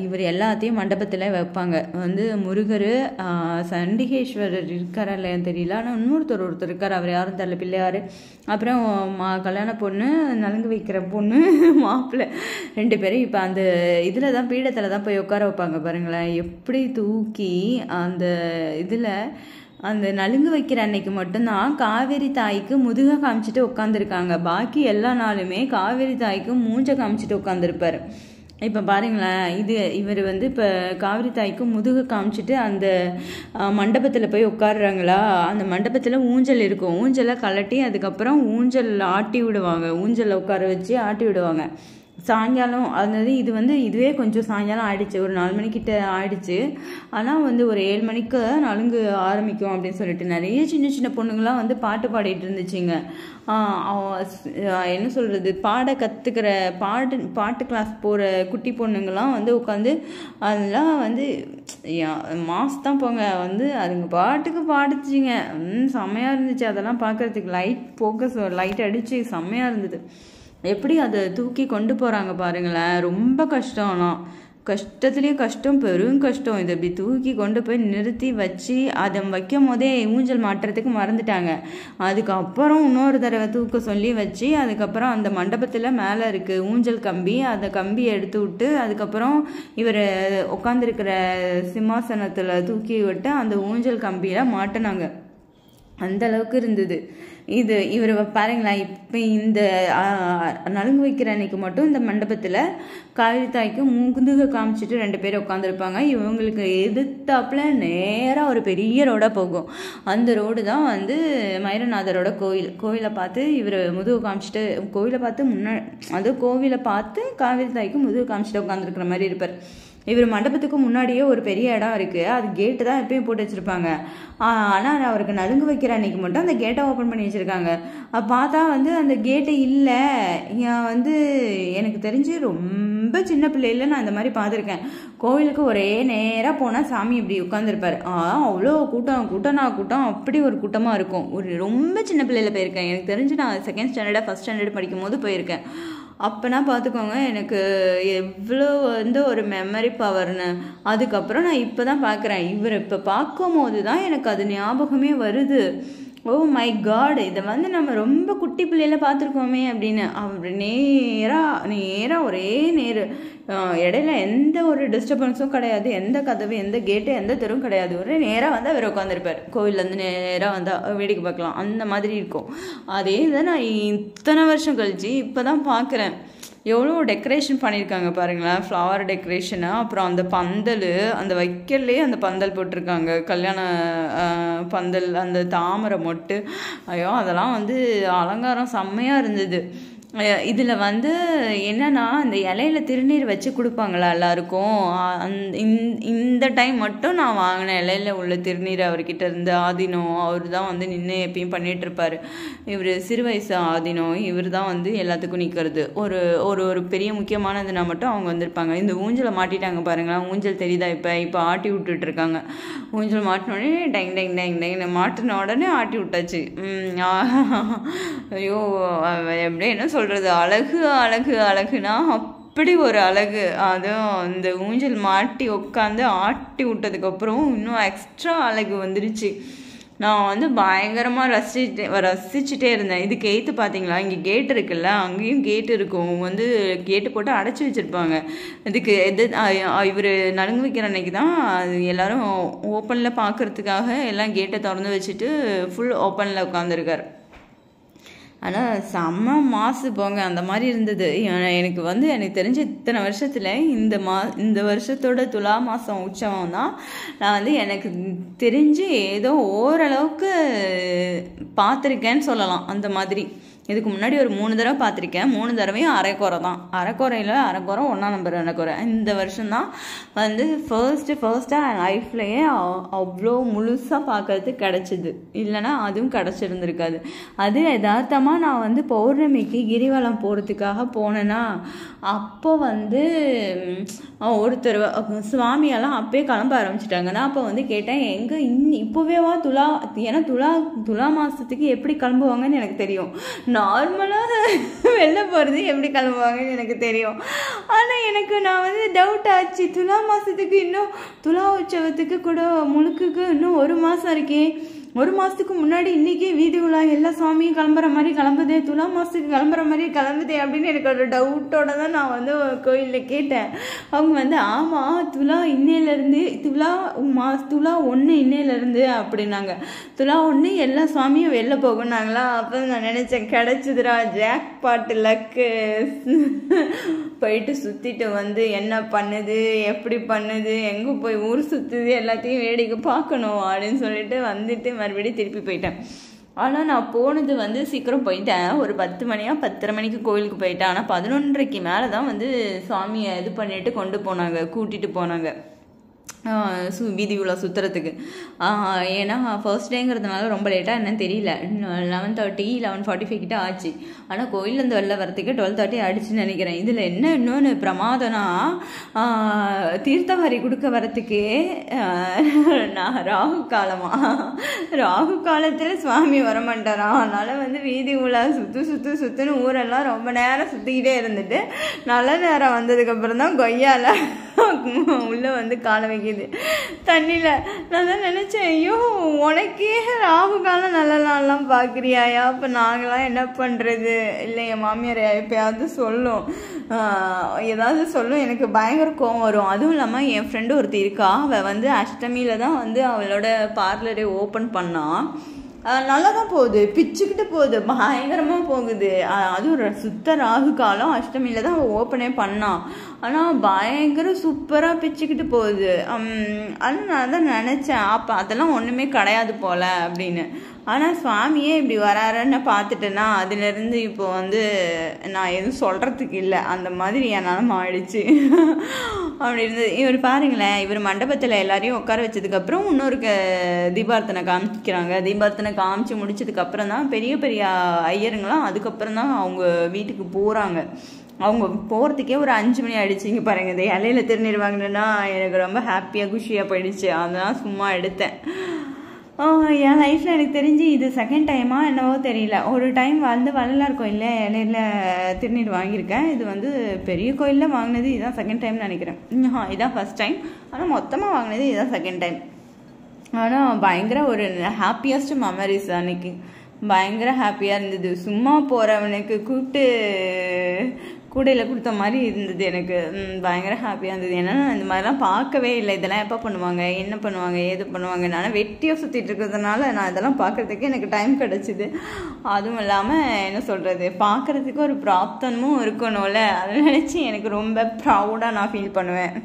இவர் எல்லாத்தையும் மண்டபத்தில் வைப்பாங்க. வந்து முருகர், சண்டிகேஸ்வரர் இருக்காரா இல்லையா தெரியல, ஆனால் ஒருத்தர் இருக்கார், அவர் யாரும் தெரியல, பிள்ளையார், அப்புறம் கல்யாண பொண்ணு, நலுங்கு வைக்கிற பொண்ணு, மாப்பிள்ளை 2 பேரும் இப்போ அந்த இதில் தான் பீடத்தில் தான் போய் உட்கார வைப்பாங்க. பாருங்களேன் எப்படி தூக்கி அந்த இதில் அந்த நலுங்கு வைக்கிற அன்னைக்கு மட்டும்தான் காவேரி தாய்க்கு முதுக காமிச்சிட்டு உட்காந்துருக்காங்க. பாக்கி எல்லா நாளுமே காவேரி தாய்க்கு மூஞ்ச காமிச்சிட்டு உட்காந்துருப்பார். இப்போ பாருங்களேன், இவர் வந்து இப்போ காவிரி தாய்க்கு முதுகு காமிச்சிட்டு அந்த மண்டபத்தில் போய் உட்காடுறாங்களா, அந்த மண்டபத்தில் ஊஞ்சல் இருக்கும், ஊஞ்சலை கலட்டி அதுக்கப்புறம் ஊஞ்சல் ஆட்டி விடுவாங்க, ஊஞ்சலில் உட்கார வச்சு ஆட்டி விடுவாங்க. சாயங்காலம் அதாவது இதுவே கொஞ்சம் சாயங்காலம் ஆயிடுச்சு, ஒரு 4 மணிக்கிட்ட ஆயிடுச்சு. ஆனால் வந்து ஒரு 7 மணிக்கு நலுங்கு ஆரம்பிக்கும் அப்படின்னு சொல்லிட்டு நிறைய சின்ன சின்ன பொண்ணுங்களாம் வந்து பாட்டு பாடிட்டு இருந்துச்சுங்க. என்ன சொல்கிறது, பாட கற்றுக்கிற பாட்டு கிளாஸ் போகிற குட்டி பொண்ணுங்களாம் வந்து உட்காந்து அதெல்லாம் வந்து மாஸ் தான் போங்க, வந்து அதுங்க பாட்டுக்கு பாடுச்சுங்க. செம்மையாக இருந்துச்சு அதெல்லாம் பார்க்குறதுக்கு. லைட் அடித்து செம்மையாக இருந்தது. எப்படி அதை தூக்கி கொண்டு போகிறாங்க பாருங்களேன், ரொம்ப கஷ்டம். ஆனால் கஷ்டத்துலேயே கஷ்டம், பெரும் கஷ்டம். இதை இப்படி தூக்கி கொண்டு போய் நிறுத்தி வச்சு அதை வைக்கும் போதே ஊஞ்சல் மாட்டுறதுக்கு மறந்துட்டாங்க. அதுக்கப்புறம் இன்னொரு தடவை தூக்க சொல்லி வச்சு அதுக்கப்புறம் அந்த மண்டபத்தில் மேலே இருக்குது ஊஞ்சல் கம்பி, அந்த கம்பியை எடுத்து விட்டு அதுக்கப்புறம் இவர் உட்காந்துருக்கிற சிம்மாசனத்தில் தூக்கி விட்டு அந்த ஊஞ்சல் கம்பியில் மாட்டினாங்க. அந்த அளவுக்கு இருந்தது. இவர் பாருங்களேன், இப்போ இந்த நலுங்கு வைக்கிற அன்னைக்கு மட்டும் இந்த மண்டபத்தில் காவிரி தாய்க்கு முதுக காமிச்சிட்டு 2 பேர் உட்காந்துருப்பாங்க. இவங்களுக்கு எதிர்த்தாப்புல நேராக ஒரு பெரிய ரோடாக போகும். அந்த ரோடு தான் வந்து மயூரநாதரோட கோவிலை பார்த்து இவர் முதுகு காமிச்சிட்டு கோவிலை பார்த்து காவிரி தாய்க்கு முதுகு காமிச்சிட்டு உட்காந்துருக்கிற மாதிரி இருப்பார். இவர் மண்டபத்துக்கு முன்னாடியே ஒரு பெரிய இடம் இருக்குது, அது கேட்டு தான் எப்பயும் போட்டு வச்சுருப்பாங்க. ஆனால் அவருக்கு நலுங்கு வைக்கிற அன்னைக்கு மட்டும் அந்த கேட்டை ஓப்பன் பண்ணி வச்சுருக்காங்க. பார்த்தா வந்து அந்த கேட்டு இல்லை. வந்து எனக்கு தெரிஞ்சு ரொம்ப சின்ன பிள்ளையில நான் அந்த மாதிரி பார்த்துருக்கேன். கோவிலுக்கு ஒரே நேராக போனால் சாமி இப்படி உட்காந்துருப்பார். அவ்வளோ கூட்டம் அப்படி ஒரு கூட்டமாக இருக்கும். ரொம்ப சின்ன பிள்ளையில போயிருக்கேன். எனக்கு தெரிஞ்சு நான் 2nd ஸ்டாண்டர்ட் 1st ஸ்டாண்டர்ட் படிக்கும் போது போயிருக்கேன். அப்போனா பார்த்துக்கோங்க எனக்கு எவ்வளோ வந்து ஒரு மெமரி பவர்னு. அதுக்கப்புறம் நான் இப்போ தான் பார்க்குறேன். இவர் இப்போ பார்க்கும் போது தான் எனக்கு அது ஞாபகமே வருது. ஓ மை காட், இதை வந்து நம்ம ரொம்ப குட்டி பிள்ளையில பார்த்துருக்கோமே அப்படின்னு. அவர் நேராக ஒரே இடையில எந்த ஒரு டிஸ்டர்பன்ஸும் கிடையாது, எந்த கதவு, எந்த கேட்டு, எந்த தெருவும் கிடையாது. ஒரே நேராக வந்து அவர் உட்காந்துருப்பார். கோவிலேருந்து நேராக வந்தால் வேடிக்கை பார்க்கலாம், அந்த மாதிரி இருக்கும். அதே இதை நான் இத்தனை வருஷம் கழிச்சு இப்போ தான் பார்க்குறேன். எவ்வளோ டெக்கரேஷன் பண்ணியிருக்காங்க பாருங்களேன், ஃப்ளவர் டெக்கரேஷனு, அப்புறம் அந்த பந்தல், அந்த வைக்கல்லே அந்த பந்தல் போட்டிருக்காங்க, கல்யாண பந்தல், அந்த தாமரை மொட்டு, ஐயோ அதெல்லாம் வந்து அலங்காரம் செம்மையாக இருந்தது. இதில் வந்து என்னன்னா இந்த இலையில திருநீர் வச்சு கொடுப்பாங்களா எல்லாருக்கும். இந்த டைம் மட்டும் நான் வாங்கின இலையில உள்ள திருநீர் அவர்கிட்ட இருந்து ஆதினம் அவர் தான் வந்து நின்று எப்பயும் பண்ணிட்டு இருப்பாரு. இவர் சிறு வயசு ஆதினம், இவர் தான் வந்து எல்லாத்துக்கும் நிற்கிறது. ஒரு பெரிய முக்கியமானதுனா மட்டும் அவங்க வந்திருப்பாங்க. இந்த ஊஞ்சலை மாட்டிட்டாங்க பாருங்களேன், ஊஞ்சல் தெரியுதா, இப்போ ஆட்டி விட்டுட்டு இருக்காங்க. ஊஞ்சல் மாட்டினோடனே டைங் டைங் டைங் டைங் மாட்டின உடனே ஆட்டி விட்டாச்சு. ஐயோ எப்படி என்ன சொல்கிறது, அழகுனா அப்படி ஒரு அழகு. அதுவும் இந்த ஊஞ்சல் மாட்டி உட்காந்து ஆட்டி விட்டதுக்கப்புறம் இன்னும் எக்ஸ்ட்ரா அழகு வந்துருச்சு. நான் வந்து பயங்கரமாக ரசிச்சுட்டே இருந்தேன். இதுக்கு எய்த்து பார்த்தீங்களா, இங்கே கேட் இருக்குல்ல, அங்கேயும் கேட்டு இருக்கும், வந்து கேட்டு போட்டு அடைச்சி வச்சுருப்பாங்க. இதுக்கு இவர் நலுங்கு வைக்கிற அன்னைக்கு தான் அது எல்லோரும் ஓப்பனில் பார்க்குறதுக்காக எல்லாம் கேட்டை திறந்து வச்சுட்டு ஃபுல் ஓப்பனில் உட்காந்துருக்கார். ஆனால் செம்ம மாசு போங்க, அந்த மாதிரி இருந்தது. எனக்கு தெரிஞ்ச இத்தனை வருஷத்தில் இந்த வருஷத்தோட துலா மாதம் உற்சவம் தான் நான் வந்து எனக்கு தெரிஞ்சு ஏதோ ஓரளவுக்கு பார்த்துருக்கேன்னு சொல்லலாம். அந்த மாதிரி இதுக்கு முன்னாடி ஒரு 3 தடவை பார்த்துருக்கேன். 3 தடவையும் அரைக்குறை தான். அரைக்குறையில் அரைக்குறை 1ஆம் நம்பர் அரைக்குறை. இந்த வருஷம்தான் வந்து ஃபர்ஸ்ட்டாக லைஃப்லையே அவ்வளோ முழுசாக பார்க்கறதுக்கு கிடச்சிது. இல்லைன்னா அதுவும் கிடச்சிருந்துருக்காது. அது யதார்த்தமாக நான் வந்து பௌர்ணமிக்கு கிரிவலம் போகிறதுக்காக போனேன்னா அப்போ வந்து ஒருத்தர் சுவாமியெல்லாம் அப்பயே கிளம்ப ஆரம்பிச்சிட்டாங்க. நான் அப்போ வந்து கேட்டேன், எங்கே இப்போவேவா ஏன்னா துலா மாதத்துக்கு எப்படி கிளம்புவாங்கன்னு எனக்கு தெரியும். நார்மலாக வெளில போகிறது எப்படி கிளம்புவாங்கன்னு எனக்கு தெரியும். ஆனால் எனக்கு நான் வந்து டவுட் ஆச்சு, துலா மாதத்துக்கு இன்னும் துலா உற்சவத்துக்கு கூட முழுக்குக்கு இன்னும் 1 மாதம் இருக்கே, 1 மாதத்துக்கு முன்னாடி இன்றைக்கே வீதி உலா எல்லா சாமியும் கிளம்புற மாதிரி கிளம்புதே, துலா மாதத்துக்கு கிளம்புற மாதிரி கிளம்புதே அப்படின்னு எனக்கு ஒரு டவுட்டோட தான் நான் வந்து கோயிலில் கேட்டேன். அவங்க வந்து ஆமாம் துலா இன்னையிலேருந்து துலா 1 இன்னையிலேருந்து அப்படின்னாங்க. துலா 1 எல்லா சாமியும் வெளில போகுனாங்களா. அப்போ நான் நினச்சேன் கிடச்சிதுரா ஜாக் பாட்டு லக்கு, போயிட்டு சுற்றிட்டு வந்து என்ன பண்ணுது எப்படி பண்ணுது எங்கே போய் ஊர் சுற்றுது எல்லாத்தையும் வேடிக்கை பார்க்கணும் அப்படின்னு சொல்லிட்டு வந்துட்டு மறுபடியும் திருப்பி போயிட்டேன். ஆனால் நான் போனது வந்து சீக்கிரம் போயிட்டேன், ஒரு 10 மணியா 10:30 மணிக்கு கோயிலுக்கு போயிட்டேன். ஆனால் 11:30க்கு மேலே தான் வந்து சாமியை இது பண்ணிட்டு கொண்டு போனாங்க, கூட்டிகிட்டு போனாங்க வீதி உலா சுற்றுறதுக்கு. ஏன்னா ஃபர்ஸ்ட் டேங்கிறதுனால ரொம்ப லேட்டாக என்னன்னு தெரியல, 11:30 11:45 கிட்ட ஆச்சு. ஆனால் கோயிலேருந்து வெளில வரத்துக்கு 12:30 ஆயிடுச்சுன்னு நினைக்கிறேன். இதில் என்ன இன்னொன்று பிரமாதம்னா, தீர்த்தவாரி கொடுக்க வரத்துக்கே நான் ராகு காலத்தில் சுவாமி வரமாட்டாராம். அதனால் வந்து வீதி உலா சுற்றுன்னு ஊரெல்லாம் ரொம்ப நேரம் சுற்றிக்கிட்டே இருந்துட்டு நல்ல நேரம் வந்ததுக்கப்புறம் தான் கொய்யால உள்ளே வந்து காலை வைக்கிது தண்ணியில். நான் தான் நினச்சேன், ஐயோ உனக்கே ராகு காலம் நல்ல நாள்லாம் பார்க்குறியாயா, அப்போ நாங்களாம் என்ன பண்ணுறது. இல்லை என் மாமியார் எப்பயாவது சொல்லும், ஏதாவது சொல்லும், எனக்கு பயங்கர கோவம் வரும். அதுவும் இல்லாமல் என் ஃப்ரெண்டு ஒருத்தி இருக்கா, அவள் வந்து அஷ்டமியில் தான் வந்து அவளோட பார்லரை ஓப்பன் பண்ணான். நல்லா தான் போகுது, பிச்சுக்கிட்டு போகுது, பயங்கரமாக போகுது. அதுவும் சுத்த ராகு காலம் அஷ்டமியில் தான் அவள் ஓப்பனே பண்ணான். ஆனால் பயங்கர சூப்பராக பிச்சுக்கிட்டு போகுது. ஆனால் நான் தான் நினச்சேன், அப்போ அதெல்லாம் ஒன்றுமே கிடையாது போல அப்படின்னு. ஆனால் சுவாமியே இப்படி வராருன்னு பார்த்துட்டேன்னா அதுலேருந்து இப்போ வந்து நான் எதுவும் சொல்கிறதுக்கு இல்லை, அந்த மாதிரி என்னால் ஆயிடுச்சு அப்படி இருந்தது. இவர் பாருங்களேன், இவர் மண்டபத்தில் எல்லாரையும் உட்கார வச்சதுக்கப்புறம் இன்னொரு தீபார்த்தனை காமிக்கிறாங்க. தீபார்த்தனை காமிச்சு முடிச்சதுக்கப்புறம் தான் பெரிய பெரிய ஐயருங்களாம் அதுக்கப்புறம் தான் அவங்க வீட்டுக்கு போகிறாங்க. அவங்க போகிறதுக்கே ஒரு 5 மணி ஆகிடுச்சு. இங்கே பாருங்க, இந்த இலையில திருநீர் வாங்கினேன்னா எனக்கு ரொம்ப ஹாப்பியாக குஷியாக போயிடுச்சு. அதெல்லாம் சும்மா எடுத்தேன். என் லைஃப்பில் எனக்கு தெரிஞ்சு இது செகண்ட் டைமா என்னவோ தெரியல. ஒரு டைம் வந்து வள்ளலார் கோயிலில் இலையில திருநீர் வாங்கியிருக்கேன். இது வந்து பெரிய கோயிலில் வாங்கினது இதுதான் செகண்ட் டைம்னு நினைக்கிறேன். இதுதான் ஃபர்ஸ்ட் டைம், ஆனால் மொத்தமாக வாங்கினது இதுதான் செகண்ட் டைம். ஆனால் பயங்கர ஒரு ஹாப்பியஸ்ட் மெமரிஸ் அன்னைக்கு, பயங்கர ஹாப்பியாக இருந்தது. சும்மா போகிறவனுக்கு கூடையில் கொடுத்த மாதிரி இருந்தது. எனக்கு பயங்கர ஹாப்பியாக இருந்தது. ஏன்னா இந்த மாதிரிலாம் பார்க்கவே இல்லை. இதெல்லாம் எப்போ பண்ணுவாங்க, என்ன பண்ணுவாங்க, ஏது பண்ணுவாங்க. நான் வெட்டியாக சுற்றிட்டு இருக்கிறதுனால நான் இதெல்லாம் பார்க்குறதுக்கு எனக்கு டைம் கிடச்சிது. அதுவும் இல்லாமல் என்ன சொல்கிறது, பார்க்குறதுக்கு ஒரு பிராப்தமும் இருக்கணும்ல, அதை நினச்சி எனக்கு ரொம்ப ப்ரௌடாக நான் ஃபீல் பண்ணுவேன்.